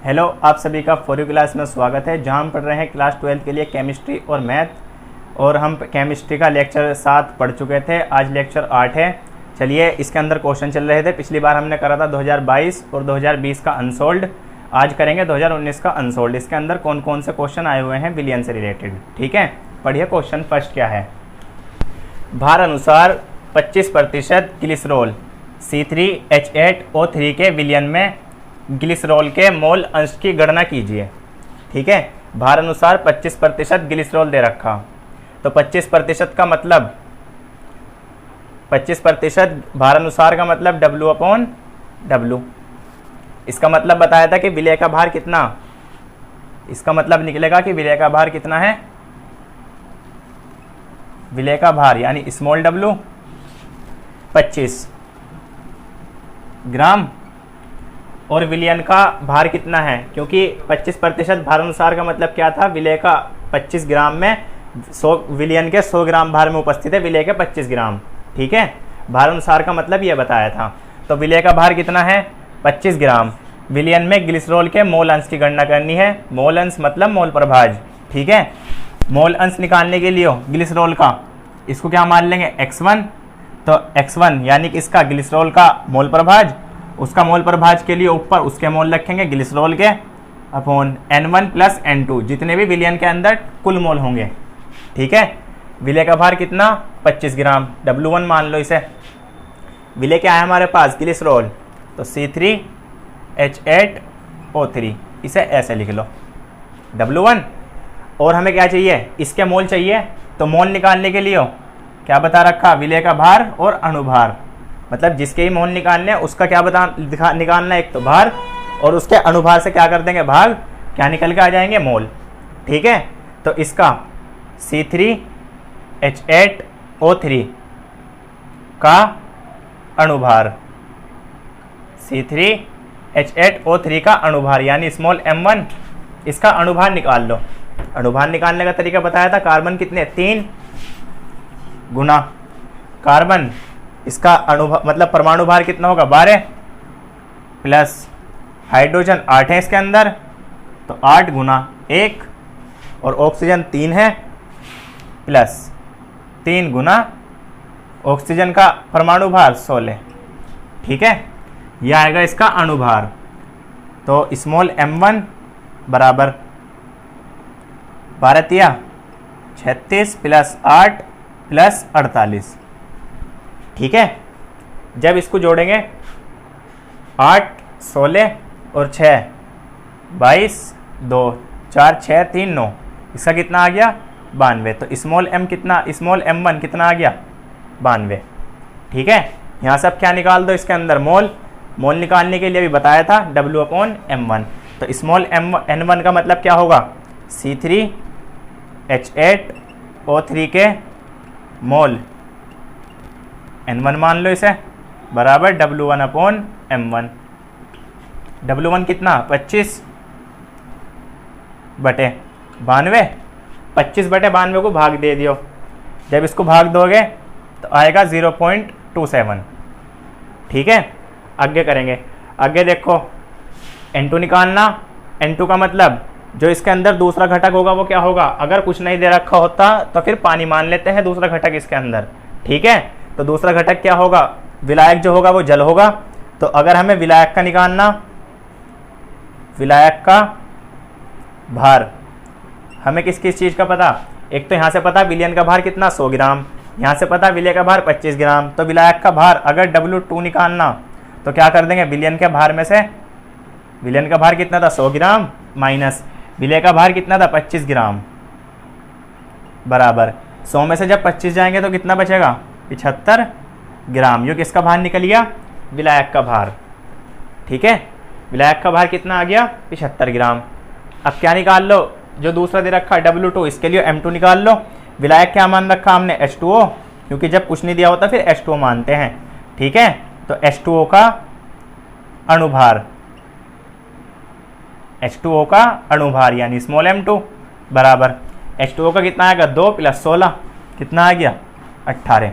Hello, आप सभी का फॉर यू क्लास में स्वागत है, जहां हम पढ़ रहे हैं क्लास 12 के लिए केमिस्ट्री और मैथ। और हम केमिस्ट्री का लेक्चर 7 पढ़ चुके थे, आज लेक्चर 8 है। चलिए, इसके अंदर क्वेश्चन चल रहे थे। पिछली बार हमने करा था 2022 और 2020 का अनसोल्ड, आज करेंगे 2019 का अनसोल्ड। इसके अंदर कौन कौन से क्वेश्चन आए हुए हैं विलियन से रिलेटेड। ठीक है, पढ़िए। क्वेश्चन फर्स्ट क्या है? भार अनुसार 25% ग्लिसरॉल C3H8O3 के विलियन में ग्लिसरॉल के मोल अंश की गणना कीजिए। ठीक है, भार अनुसार 25% ग्लिसरॉल दे रखा, तो 25% का मतलब 25% भार अनुसार का मतलब W/W। इसका मतलब बताया था कि विलय का भार कितना, इसका मतलब निकलेगा कि विलय का भार कितना है। विलय का भार यानी स्मॉल w 25 ग्राम, और विलियन का भार कितना है, क्योंकि 25% भार अनुसार का मतलब क्या था, विलय का 25 ग्राम में 100 विलियन के 100 ग्राम भार में उपस्थित है विलय के 25 ग्राम। ठीक है, भार अनुसार का मतलब ये बताया था। तो विलय का भार कितना है, 25 ग्राम। विलियन में ग्लिसरॉल के मोल अंश की गणना करनी है। मोल अंश मतलब मोल प्रभाज। ठीक है, मोल अंश निकालने के लिए ग्लिसरॉल का इसको क्या मान लेंगे, x1। तो x1 यानी कि इसका ग्लिसरॉल का मोल प्रभाज, उसका मोल प्रभाज के लिए ऊपर उसके मोल रखेंगे ग्लिसरॉल के अपॉन N1 प्लस N2, जितने भी विलियन के अंदर कुल मोल होंगे। ठीक है, विलय का भार कितना, 25 ग्राम। W1 मान लो इसे। विलय क्या है हमारे पास, ग्लिसरॉल, तो C3H8O3, इसे ऐसे लिख लो W1। और हमें क्या चाहिए, इसके मोल चाहिए। तो मोल निकालने के लिए क्या बता रखा, विलय का भार और अणुभार, मतलब जिसके ही मोल निकालने हैं उसका क्या निकालना है, एक तो भार, और उसके अणुभार से क्या कर देंगे, भाग, क्या निकल के आ जाएंगे, मोल। ठीक है, तो इसका C3H8O3 का अणुभार, C3H8O3 का अणुभार यानी स्मॉल m1, इसका अणुभार निकाल लो। अणुभार निकालने का तरीका बताया था, कार्बन कितने, 3 गुना कार्बन, इसका अणुभार मतलब परमाणु भार कितना होगा, 12 प्लस हाइड्रोजन 8 है इसके अंदर, तो 8 गुना 1, और ऑक्सीजन 3 है, प्लस 3 गुना ऑक्सीजन का परमाणु भार 16। ठीक है, यह आएगा इसका अणुभार। तो स्मॉल m1 बराबर 12 36 प्लस 8 प्लस 48। ठीक है, जब इसको जोड़ेंगे 8 16 और 6 22 2 4 6 3 9, इसका कितना आ गया, 92। तो स्मॉल m कितना, स्मॉल m1 कितना आ गया, 92। ठीक है, यहाँ से अब क्या निकाल दो, इसके अंदर मोल। मोल निकालने के लिए भी बताया था W/M1। तो स्मॉल n1 का मतलब क्या होगा, C3H8O3 के मोल, N1 मान लो इसे, बराबर W1/M1। W1 कितना, 25 बटे 92, 25 बटे 92 को भाग दे दियो। जब इसको भाग दोगे तो आएगा 0.27। ठीक है, आगे करेंगे। आगे देखो, N2 निकालना। N2 का मतलब जो इसके अंदर दूसरा घटक होगा वो क्या होगा, अगर कुछ नहीं दे रखा होता तो फिर पानी मान लेते हैं दूसरा घटक इसके अंदर। ठीक है, तो दूसरा घटक क्या होगा, विलायक जो होगा वो जल होगा। तो अगर हमें विलायक का निकालना, विलायक का भार, हमें किस किस चीज़ का पता, एक तो यहाँ से पता विलियन का भार कितना, 100 ग्राम, यहाँ से पता विलय का भार 25 ग्राम। तो विलायक का भार अगर W2 निकालना तो क्या कर देंगे, विलियन के भार में से, विलियन का भार कितना था, 100 ग्राम, माइनस विलय का भार कितना था, 25 ग्राम, बराबर 100 में से जब 25 जाएंगे तो कितना बचेगा, 75 ग्राम। यो किसका भार निकल गया, विलायक का भार। ठीक है, विलायक का भार कितना आ गया, 75 ग्राम। अब क्या निकाल लो, जो दूसरा दे रखा W2, इसके लिए M2 निकाल लो। विलायक क्या मान रखा हमने, H2O, क्योंकि जब कुछ नहीं दिया होता फिर H2O मानते हैं। ठीक है, तो H2O का अणुभार, H2O का अणुभार यानी स्मॉल m2 बराबर H2O का कितना आएगा, 2 प्लस 16, कितना आ गया, 18।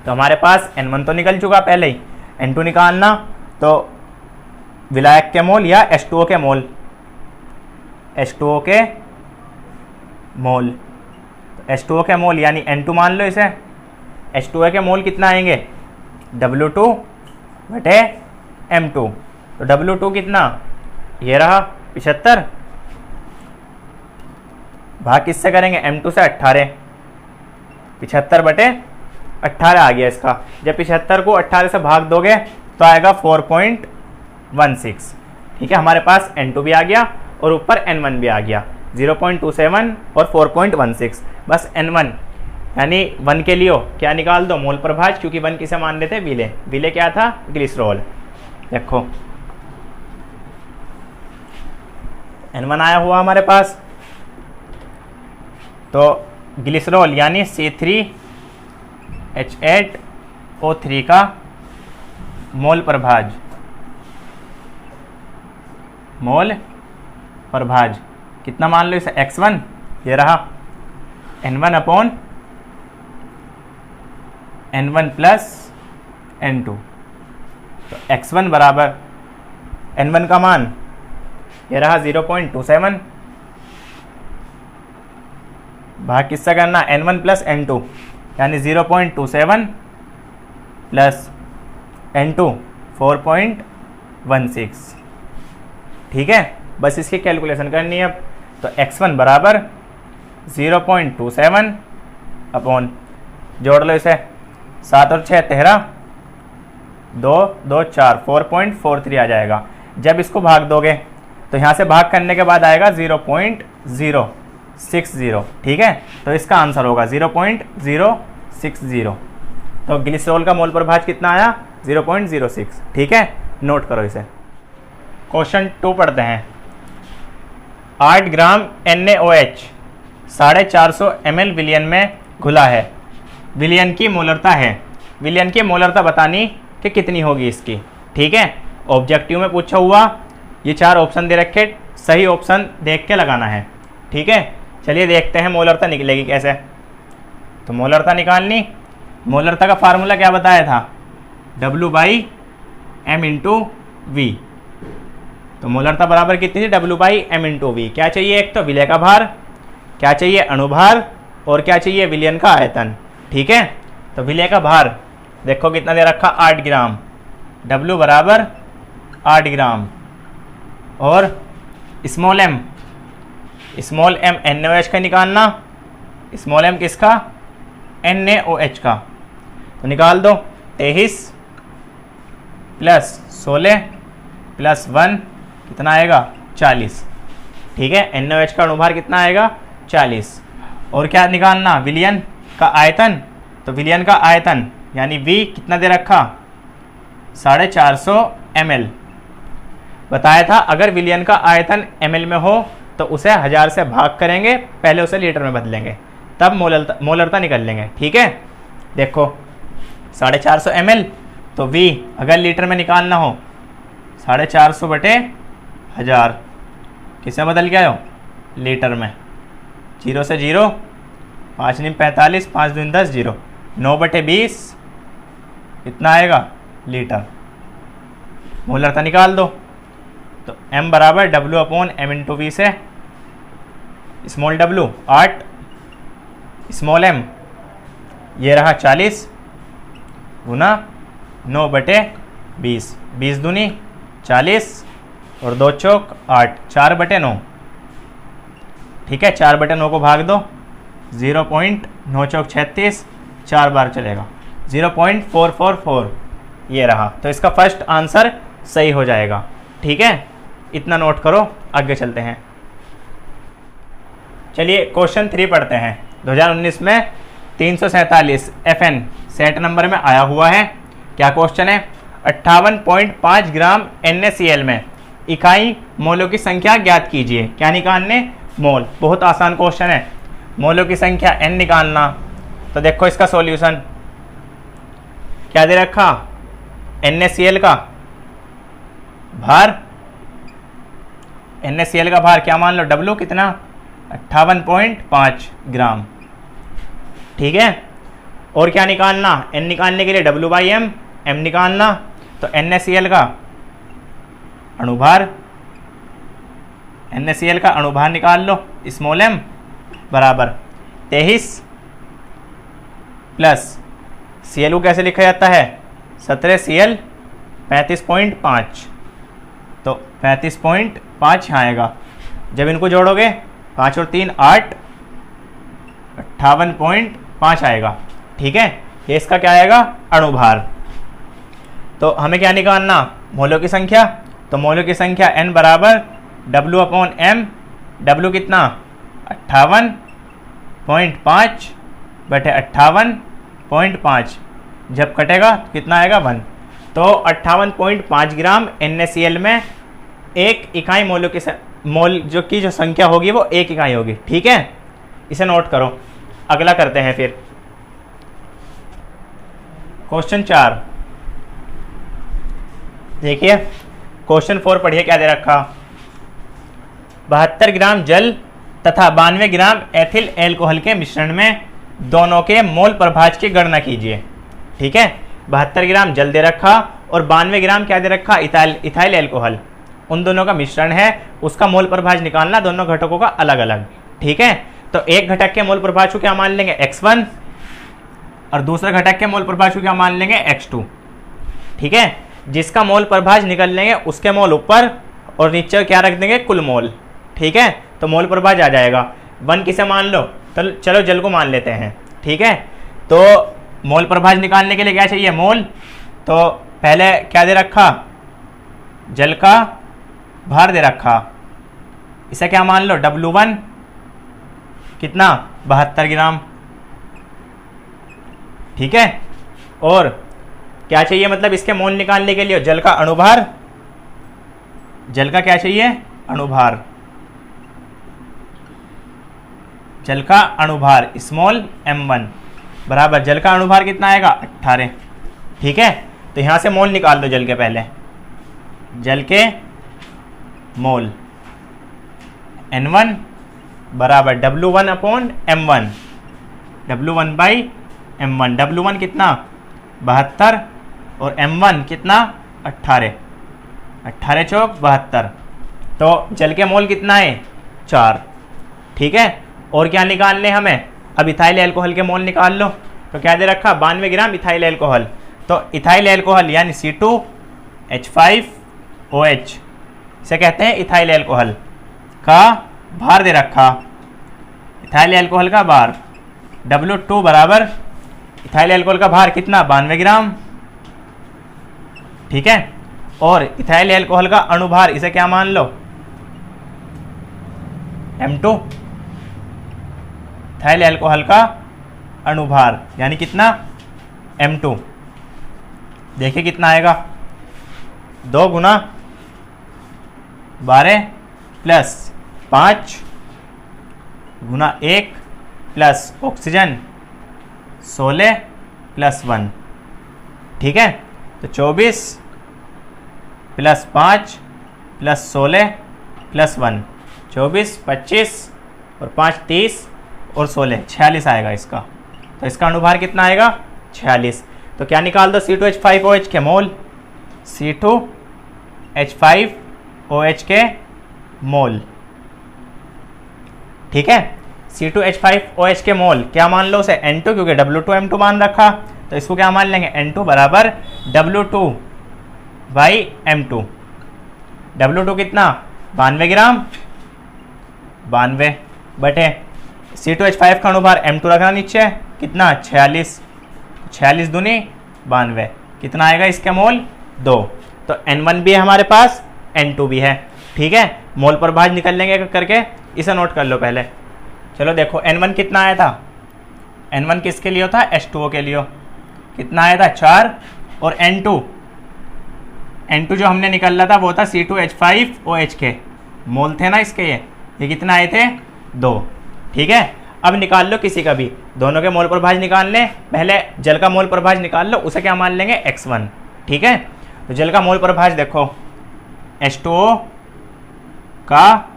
तो हमारे पास N1 तो निकल चुका पहले ही, N2 निकालना तो विलायक के मोल या H2O के मोल, H2O के मोल। तो H2O के मोल यानी N2 मान लो इसे। H2O के मोल कितना आएंगे, W2 बटे M2। तो W2 कितना, ये रहा 75, भाग किससे करेंगे, M2 से 18, 75 बटे 18 आ गया इसका। जब 75 को 18 से भाग दोगे तो आएगा 4.16। ठीक है, हमारे पास N2 भी आ गया और ऊपर N1 भी आ गया, 0.27 और 4.16। बस N1 यानी 1 के लिए क्या निकाल दो, मोल प्रभाज, क्योंकि 1 किसे मान लेते, विले। विले क्या था, ग्लिसरॉल। देखो N1 आया हुआ हमारे पास, तो ग्लिसरॉल यानी C3H8O3 का मोल प्रभाज, मोल प्रभाज कितना मान लो इसे, X1, ये रहा N1 upon N1 plus N2। तो X1 बराबर N1 का मान ये रहा 0.27, भाग किससे करना, N1 प्लस N2 यानी 0.27 प्लस N2 4.16। ठीक है, बस इसकी कैलकुलेशन करनी है अब। तो X1 बराबर 0.27 अपॉन, जोड़ लो इसे, 7 और 6 13, 2 2 4, 4.43 आ जाएगा। जब इसको भाग दोगे तो यहाँ से भाग करने के बाद आएगा 0.060। ठीक है, तो इसका आंसर होगा 0.060। तो ग्लिसरॉल का मोल प्रभाज कितना आया, 0.06। ठीक है, नोट करो इसे। क्वेश्चन 2 पढ़ते हैं। 8 ग्राम NaOH 450 ml विलियन में घुला है। विलियन की मोलरता है। विलियन की मोलरता बतानी कि कितनी होगी इसकी। ठीक है, ऑब्जेक्टिव में पूछा हुआ, ये 4 ऑप्शन दे रखे, सही ऑप्शन देख के लगाना है। ठीक है, चलिए देखते हैं मोलरता निकलेगी कैसे। तो मोलरता निकालनी, मोलरता का फार्मूला क्या बताया था, W/m/V। तो मोलरता बराबर कितनी थी, W/m/V। क्या चाहिए, एक तो विलय का भार, क्या चाहिए अणुभार, और क्या चाहिए विलयन का आयतन। ठीक है, तो विलय का भार देखो कितना दे रखा, 8 ग्राम, W बराबर 8 ग्राम, और स्मॉल m NaOH का निकालना, स्मॉल m किसका, NaOH का। तो निकाल दो, 23 प्लस 16 प्लस 1 कितना आएगा, 40। ठीक है, NaOH का अणुभार कितना आएगा, 40। और क्या निकालना, विलयन का आयतन। तो विलयन का आयतन यानी V कितना दे रखा, 450 ml। बताया था अगर विलयन का आयतन ml में हो तो उसे 1000 से भाग करेंगे, पहले उसे लीटर में बदलेंगे, तब मोलरता निकल लेंगे। ठीक है, देखो 450 ml, तो V अगर लीटर में निकालना हो 450 बटे 1000 किससे बदल गया हो, लीटर में। 0 से 0, 5 × 45, 5 × 10 0, 9 बटे 20 कितना आएगा, लीटर। मोलरता निकाल दो, तो m बराबर W/m/V से स्मॉल w 8, स्मॉल m ये रहा 40 गुना 9 बटे 20, 20 दूनी 40 और 2 चौक 8, 4 बटे 9। ठीक है, 4 बटे 9 को भाग दो, 0.9 चौक 36, 4 बार चलेगा, 0.444 ये रहा। तो इसका फर्स्ट आंसर सही हो जाएगा। ठीक है, इतना नोट करो, आगे चलते हैं। चलिए क्वेश्चन 3 पढ़ते हैं। 2019 में 347 FN सेट नंबर में आया हुआ है। क्या क्वेश्चन है, 58.5 ग्राम NaCl में इकाई मोलों की संख्या ज्ञात कीजिए। क्या निकालने, मोल। बहुत आसान क्वेश्चन है, मोलों की संख्या n निकालना। तो देखो इसका सॉल्यूशन क्या दे रखा, NaCl का भार, NaCl का भार क्या मान लो, W कितना, 58.5 ग्राम। ठीक है, और क्या निकालना, n निकालने के लिए W/m, m निकालना। तो NaCl का अणुभार NaCl का अणुभार निकाल लो, स्मॉल m बराबर 23 प्लस Cl कैसे लिखा जाता है 17Cl 35.5, तो 35.5 यहाँ आएगा। जब इनको जोड़ोगे 5 और 3 8, 58.5 आएगा। ठीक है, ये इसका क्या आएगा अणुभार। तो हमें क्या निकालना, मोलों की संख्या। तो मोलों की संख्या n बराबर W/m, W कितना 58.5 बटे 58.5, जब कटेगा तो कितना आएगा 1। तो 58.5 ग्राम NaCl में एक इकाई मोलों की मोल जो संख्या होगी वो एक इकाई होगी। ठीक है, इसे नोट करो। अगला करते हैं फिर क्वेश्चन 4। देखिए क्वेश्चन 4 पढ़िए क्या दे रखा। 72 ग्राम जल तथा 92 ग्राम एथिल एल्कोहल के मिश्रण में दोनों के मोल प्रभाज की गणना कीजिए। ठीक है, 72 ग्राम जल दे रखा और 92 ग्राम क्या दे रखा इथाइल एल्कोहल, उन दोनों का मिश्रण है, उसका मोल प्रभाज निकालना दोनों घटकों का अलग अलग। ठीक है, तो एक घटक के मोल प्रभाज को क्या मान लेंगे x1 और दूसरे घटक के मोल प्रभाज को क्या मान लेंगे x2। ठीक है, जिसका मोल प्रभाज निकल लेंगे उसके मोल ऊपर और नीचे क्या रख देंगे कुल मोल। ठीक है, तो मोल प्रभाज आ जाएगा। 1 किसे मान लो, तो चलो जल को मान लेते हैं। ठीक है, तो मोल प्रभाज निकालने के लिए क्या चाहिए मोल, तो पहले क्या दे रखा जल का भार दे रखा, इसे क्या मान लो W1 कितना 72 ग्राम। ठीक है, और क्या चाहिए मतलब इसके मोल निकालने के लिए जल का अणुभार, जल का क्या चाहिए अणुभार, जल का अणुभार स्मॉल m1 बराबर जल का अणुभार कितना आएगा 18। ठीक है, तो यहां से मोल निकाल दो जल के, पहले जल के मोल N1 बराबर W1/m1, W1/m1, W1 कितना 72 और M1 कितना 18, 18 चौक 72, तो जल के मोल कितना है 4। ठीक है, और क्या निकालने हमें, अब इथाइल एल्कोहल के मोल निकाल लो। तो क्या दे रखा 92 ग्राम इथाइल एल्कोहल, तो इथाइल एल्कोहल यानी C2H5OH से कहते हैं इथाइल एल्कोहल का भार दे रखा, इथाइल एल्कोहल का भार W2 बराबर इथाइल एल्कोहल का भार कितना 92 ग्राम। ठीक है, और इथाइल एल्कोहल का अणुभार इसे क्या मान लो M2, इथाइल एल्कोहल का अणुभार यानी कितना M2। देखिए कितना आएगा 2 गुना 12 प्लस 5 गुना 1 प्लस ऑक्सीजन 16 प्लस 1। ठीक है, तो 24 प्लस 5 प्लस 16 प्लस 1, 24 25 और 5 30 और 16 46 आएगा इसका। तो इसका अणुभार कितना आएगा 46। तो क्या निकाल दो C2H5OH के मोल, C2H5OH के मोल। ठीक है, C2H5OH के मोल क्या मान लो उसे N2, क्योंकि W2M2 मान रखा, तो इसको क्या मान लेंगे N2 बराबर W2/M2। W2 कितना 92 ग्राम, 92 बटे C2H5 का अणुभार M2 रखना नीचे कितना 46, 46 दूनी 92, कितना आएगा इसके मोल 2। तो N1 भी है हमारे पास, N2 भी है। ठीक है, मोल प्रभाज निकल लेंगे करके, इसे नोट कर लो पहले। चलो देखो N1 कितना आया था, N1 किसके लिए था H2O के लिए, कितना आया था 4, और N2 जो हमने निकाला था वो था C2H5OH के मोल थे ना इसके, ये कितना आए थे 2। ठीक है, अब निकाल लो किसी का भी, दोनों के मोल प्रभाज निकालने, पहले जल का मोल प्रभाज निकाल लो, उसे क्या मान लेंगे x1। ठीक है, तो जल का मोल प्रभाज देखो H2O का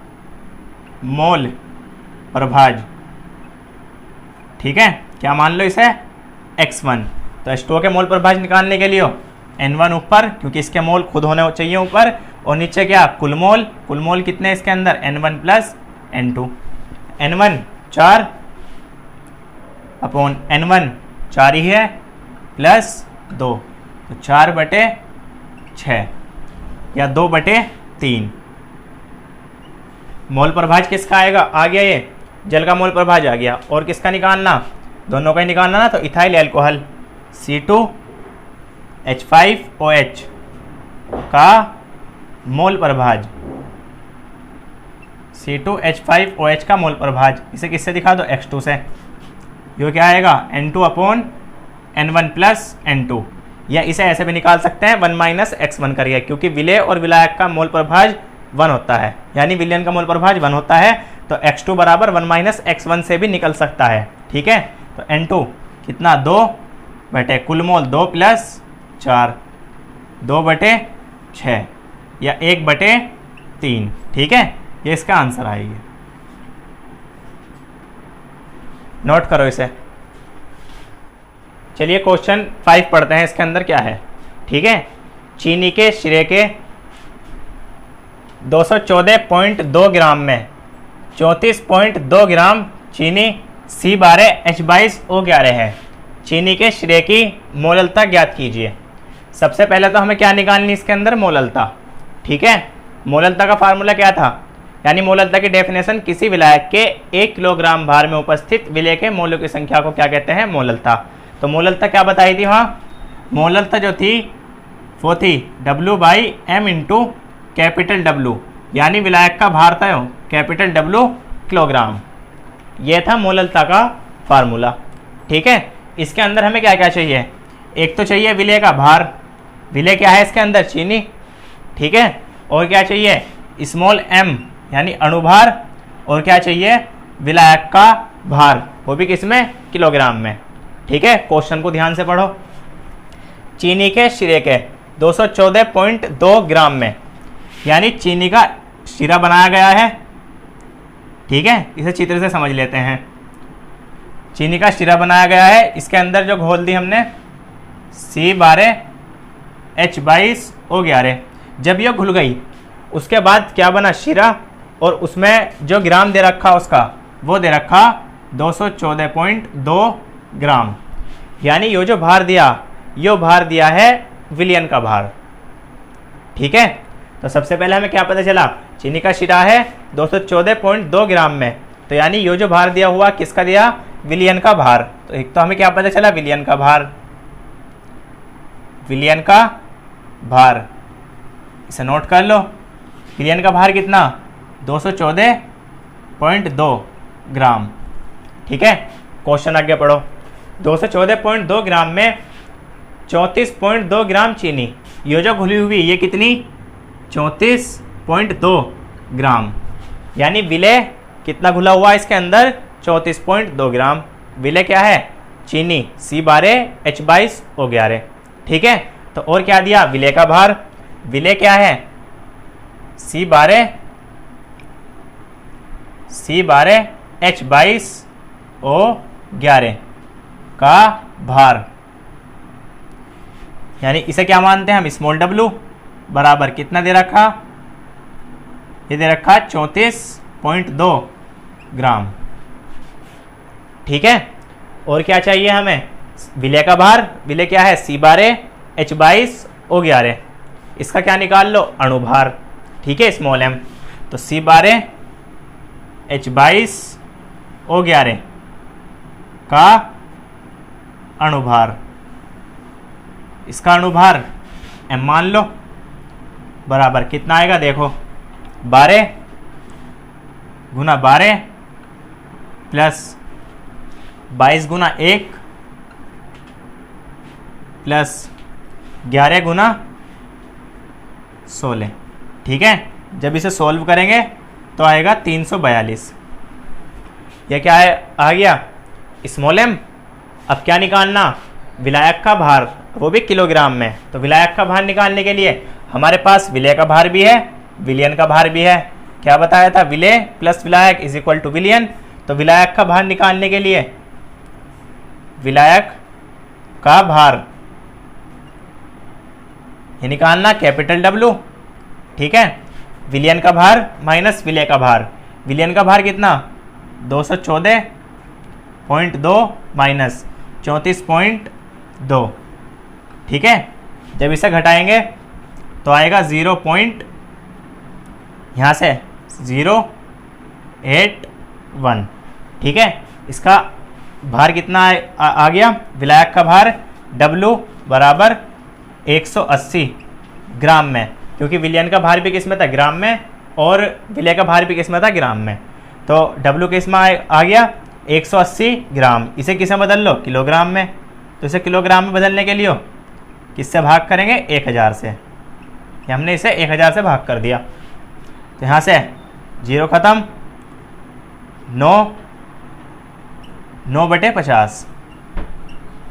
मोल प्रभाज, ठीक है, क्या मान लो इसे x1। तो H2O के मोल प्रभाज निकालने के लिए N1 ऊपर, क्योंकि इसके मोल खुद होने चाहिए ऊपर, और नीचे क्या, कुल मोल। कुल मोल कितने इसके अंदर, N1 plus N2। N1 4 upon N1 4 ही है प्लस 2, तो 4/6 या 2/3। मोल प्रभाज किसका आएगा, आ गया ये जल का मोल प्रभाज आ गया। और किसका निकालना, दोनों का ही निकालना ना, तो इथाइल एल्कोहल C2H5OH का मोल प्रभाज, C2H5OH का मोल प्रभाज। इसे किससे दिखा दो, X2 से। ये क्या आएगा, N2 upon N1 plus N2, या इसे ऐसे भी निकाल सकते हैं 1 - X1 करके, क्योंकि विलेय और विलायक का मोल प्रभाज 1 होता है, यानी विलयन का मोल प्रभाज 1 होता है, तो X2 बराबर 1 - X1 से भी निकल सकता है। ठीक है, तो N2 कितना, 2 बटे कुल मोल 2 प्लस 4, 2/6 या 1/3। ठीक है, ये इसका आंसर आएगी। नोट करो इसे। चलिए क्वेश्चन 5 पढ़ते हैं, इसके अंदर क्या है। ठीक है, चीनी के शिरे के 214.2 ग्राम में 34.2 ग्राम चीनी C12H22O11 है। चीनी के शिरे की मोललता ज्ञात कीजिए। सबसे पहले तो हमें क्या निकालनी, इसके अंदर मोललता। ठीक है, मोललता का फार्मूला क्या था, यानी मोललता की डेफिनेशन, किसी विलायक के 1 किलोग्राम भार में उपस्थित विलेय के मोलों की संख्या को क्या कहते हैं, मोललता। तो मोललता क्या बताई थी वहाँ, मोललता जो थी वो थी W/M इंटू कैपिटल W, यानी विलायक का भार था कैपिटल W किलोग्राम। ये था मोललता का फार्मूला। ठीक है, इसके अंदर हमें क्या क्या चाहिए, एक तो चाहिए विलेय का भार, विलेय क्या है इसके अंदर, चीनी। ठीक है, और क्या चाहिए, स्मॉल m यानी अणुभार, और क्या चाहिए, विलायक का भार, वो भी किसमें, किलोग्राम में। ठीक है, क्वेश्चन को ध्यान से पढ़ो। चीनी के शिरे के 214.2 ग्राम में, यानी चीनी का शिरा बनाया गया है। ठीक है, इसे चित्र से समझ लेते हैं। चीनी का शिरा बनाया गया है, इसके अंदर जो घोल दी हमने C12H22O11, जब ये घुल गई उसके बाद क्या बना, शिरा, और उसमें जो ग्राम दे रखा उसका, वो दे रखा 214.2 ग्राम, यानी ये जो भार दिया, यो भार दिया है विलयन का भार। ठीक है, तो सबसे पहले हमें क्या पता चला, चीनी का शिरा है 214.2 ग्राम में, तो यानी ये जो भार दिया हुआ किसका दिया, विलयन का भार। तो एक तो हमें क्या पता चला, विलयन का भार, विलयन का भार, इसे नोट कर लो। विलयन का भार कितना, 214.2 ग्राम। ठीक है, क्वेश्चन आगे पढ़ो। 214.2 ग्राम में 34.2 ग्राम चीनी, ये जो घुली हुई ये कितनी, 34.2 ग्राम, यानी विलेय कितना घुला हुआ इसके अंदर, 34.2 ग्राम। विलेय क्या है, चीनी C12H22O11। ठीक है, तो और क्या दिया, विलेय का भार, विलेय क्या है, C12H22O11 का भार, यानी इसे क्या मानते हैं हम, स्मॉल w बराबर कितना दे रखा, ये दे रखा 34.2 ग्राम। ठीक है, और क्या चाहिए हमें, विलेय का भार, विलेय क्या है C12H22O11, इसका क्या निकाल लो, अणुभार। ठीक है, स्मॉल m, तो C12H22O11 का अणुभार, इसका अणुभार m मान लो, बराबर कितना आएगा, देखो 12 गुना 12 प्लस 22 गुना 1 प्लस 11 गुना 16। ठीक है, जब इसे सॉल्व करेंगे तो आएगा 342। यह क्या है, आ गया स्मॉल m। अब क्या निकालना, विलायक का भार, वो भी किलोग्राम में। तो विलायक का भार निकालने के लिए हमारे पास विलेय का भार भी है, विलयन का भार भी है। क्या बताया था, विलेय प्लस विलायक इज इक्वल टू विलयन। तो विलायक का भार निकालने के लिए विलायक का भार ये निकालना कैपिटल W। ठीक है। विलयन का भार माइनस विलेय का भार, विलयन का भार कितना 214.2 माइनस 34.2, ठीक है। जब इसे घटाएंगे तो आएगा 0. यहाँ से 081, ठीक है। इसका भार कितना आ गया, विलायक का भार W बराबर 180 ग्राम में, क्योंकि विलयन का भार भी किस में था, ग्राम में, और विलेय का भार भी किस में था, ग्राम में। तो W किस में आ गया 180 ग्राम। इसे किस में बदल लो, किलोग्राम में। तो इसे किलोग्राम में बदलने के लिए किससे भाग करेंगे, 1000 से। हमने इसे 1000 से भाग कर दिया, तो यहाँ से 0 खत्म, 9/50,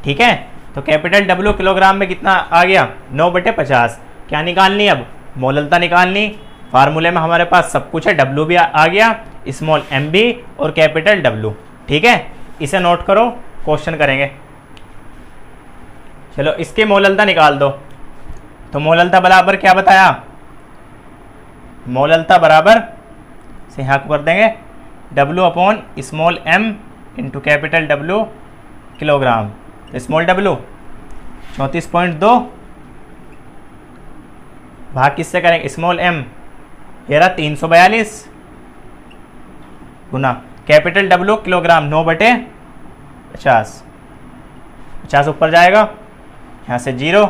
ठीक है। तो कैपिटल W किलोग्राम में कितना आ गया, 9/50। क्या निकालनी, अब मोललता निकालनी। फार्मूले में हमारे पास सब कुछ है, W भी आ गया, स्मॉल m भी, और कैपिटल W, ठीक है। इसे नोट करो, क्वेश्चन करेंगे। चलो इसकी मोललता निकाल दो। तो मोललता बराबर क्या बताया, मोललता बराबर से यहाँ कर देंगे W upon small m into capital W kilogram. Small W 34.2 भाग किससे करेंगे, स्मॉल m ये रहा 342 गुना कैपिटल W किलोग्राम 9/50, 50 ऊपर जाएगा, यहाँ से 0,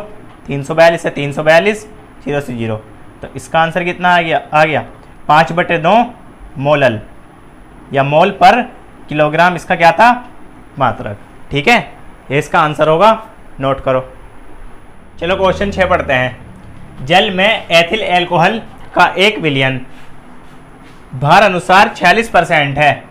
342 से 342, 0 से 0। तो इसका आंसर कितना आ गया 5/2 मोलल, या मोल पर किलोग्राम इसका क्या था, मात्रक, ठीक है। ये इसका आंसर होगा, नोट करो। चलो क्वेश्चन 6 पढ़ते हैं। जल में एथिल एल्कोहल का 1 विलयन भार अनुसार 46% है।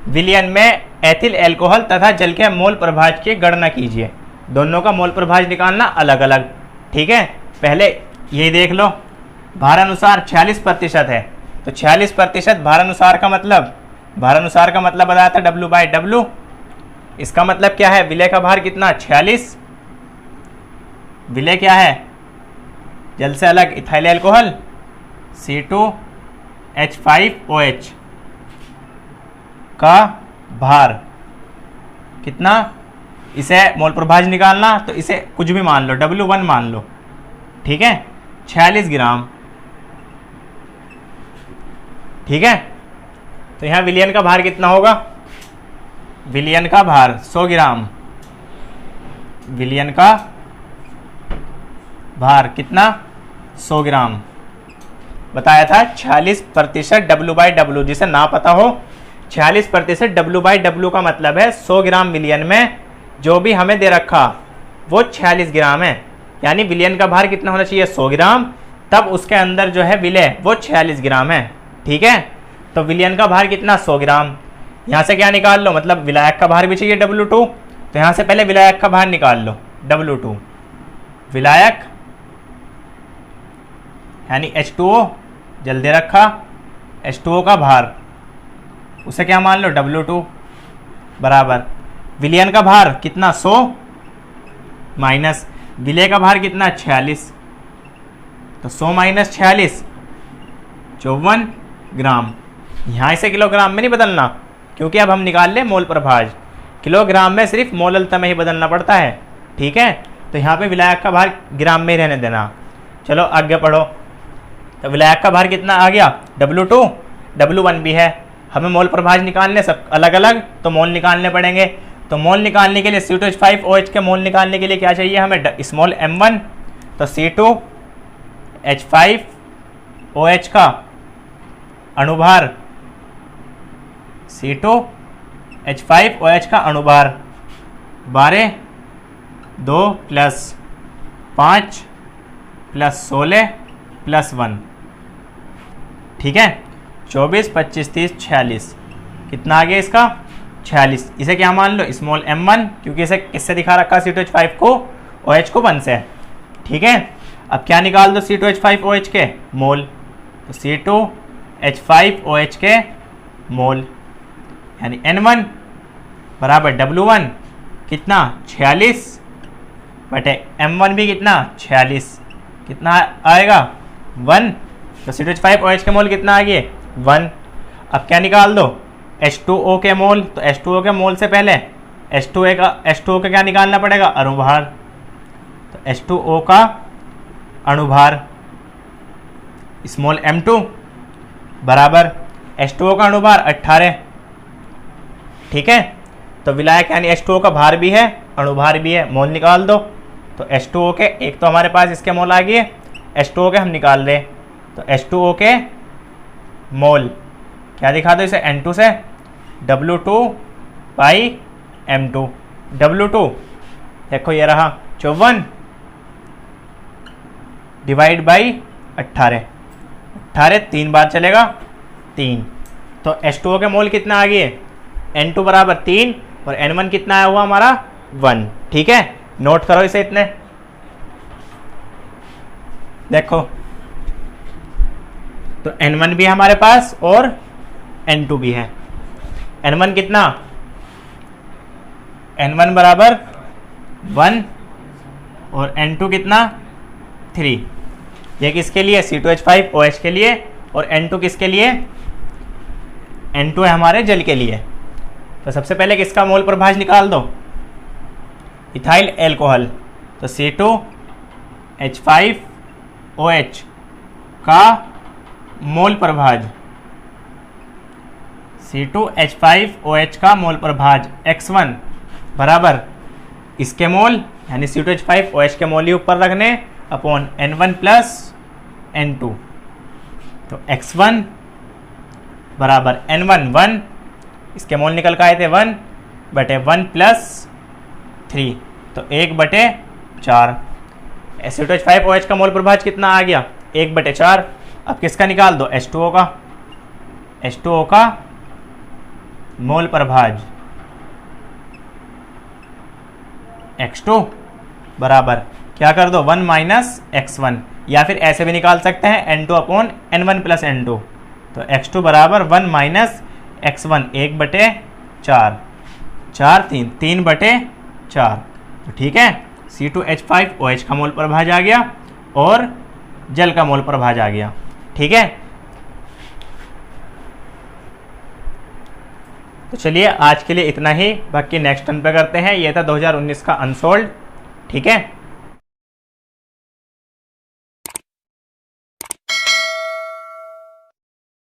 विलयन में एथिल एल्कोहल तथा जल के मोल प्रभाज की गणना कीजिए। दोनों का मोल प्रभाज निकालना अलग अलग, ठीक है। पहले ये देख लो, भार अनुसार 46% है, तो 46% भार अनुसार का मतलब बताया था W/W। इसका मतलब क्या है, विलय का भार कितना 46, विलय क्या है, जल से अलग इथाइल एल्कोहल C2H5OH का भार कितना, इसे मोल प्रभाज निकालना, तो इसे कुछ भी मान लो, W1 मान लो, ठीक है, 46 ग्राम, ठीक है। तो यहाँ विलयन का भार कितना होगा, विलयन का भार 100 ग्राम, विलयन का भार कितना 100 ग्राम बताया था। 46% W/W, जिसे ना पता हो 46% W/W का मतलब है 100 ग्राम विलयन में जो भी हमें दे रखा वो 46 ग्राम है, यानी विलयन का भार कितना होना चाहिए 100 ग्राम, तब उसके अंदर जो है विलय वो 46 ग्राम है, ठीक है। तो विलयन का भार कितना 100 ग्राम, यहाँ से क्या निकाल लो, मतलब विलायक का भार भी चाहिए W2, तो यहाँ से पहले विलायक का भार निकाल लो W2, विलायक यानी H2O जल दे रखा, H2O का भार उसे क्या मान लो W2 बराबर विलयन का भार कितना 100 माइनस विलय का भार कितना 46, तो 100 माइनस 46 54 ग्राम। यहाँ इसे किलोग्राम में नहीं बदलना, क्योंकि अब हम निकाल ले मोल प्रभाज, किलोग्राम में सिर्फ मोललता में ही बदलना पड़ता है, ठीक है। तो यहाँ पे विलायक का भार ग्राम में ही रहने देना। चलो आगे पढ़ो। तो विलायक का भार कितना आ गया W2, W1 भी है, हमें मोल प्रभाज निकालने सब अलग अलग, तो मोल निकालने पड़ेंगे। तो मोल निकालने के लिए C2H5OH के मोल निकालने के लिए क्या चाहिए हमें, स्मॉल m1, तो C2H5OH का अणुभार, C2H5OH का अणुभार 12 2 + 5 + 16 + 1, ठीक है। 24 25 30 46, कितना आ गया इसका 46। इसे क्या मान लो स्मॉल m1, क्योंकि इसे किससे दिखा रखा C2H5 को OH को 1 से, ठीक है। अब क्या निकाल दो C2H5OH के मोल, तो C2H5OH के मोल यानी N1 बराबर W1 कितना 46 बटे M1 भी कितना 46, कितना आएगा 1 तो C2H5OH के मोल कितना आ गए 1। अब क्या निकाल दो H2O के मोल, तो H2O के मोल से पहले H2O का क्या निकालना पड़ेगा अणुभार। तो H2O का अणुभार स्मॉल m2 बराबर H2O का अणुभार 18। ठीक है, तो विलायक यानी H2O का भार भी है अणुभार भी है, मोल निकाल दो। तो H2O के एक तो हमारे पास इसके मोल आ गए, H2O के हम निकाल रहे, तो H2O के मोल क्या दिखा दो इसे N2 से, W2/M2। W2 देखो ये रहा 54 डिवाइड बाई 18, 18 3 बार चलेगा 3। तो H2O के मोल कितना आ गए N2 बराबर 3 और N1 कितना आया हुआ हमारा 1। ठीक है, नोट करो इसे इतने। देखो तो N1 भी है हमारे पास और N2 भी है। N1 कितना N1 बराबर 1 और N2 कितना 3। ये किसके लिए C2H5OH के लिए और N2 किसके लिए N2 है हमारे जल के लिए। तो सबसे पहले किसका मोल प्रभाज निकाल दो इथाइल एल्कोहल। तो C2H5OH का मोल प्रभाज, C2H5OH का मोल प्रभाज x1 बराबर इसके मोल यानी C2H5OH के मोल ही ऊपर रखने अपॉन N1 प्लस N2। तो x1 बराबर N1 1, इसके मोल निकल के आए थे 1 बटे 1 प्लस 3, तो 1/4। C2H5OH का मोल प्रभाज कितना आ गया 1/4। अब किसका निकाल दो H2O का, H2O का मोल प्रभाज x2 बराबर क्या कर दो 1 माइनस x1, या फिर ऐसे भी निकाल सकते हैं N2 upon N1 plus N2। तो x2 बराबर 1 माइनस x1 1/4, 4 3 3/4। तो ठीक है, C2H5OH का मोल प्रभाज आ गया और जल का मोल प्रभाज आ गया। ठीक है, तो चलिए आज के लिए इतना ही, बाकी नेक्स्ट टर्न पे करते हैं। ये था 2019 का अनसोल्ड। ठीक है।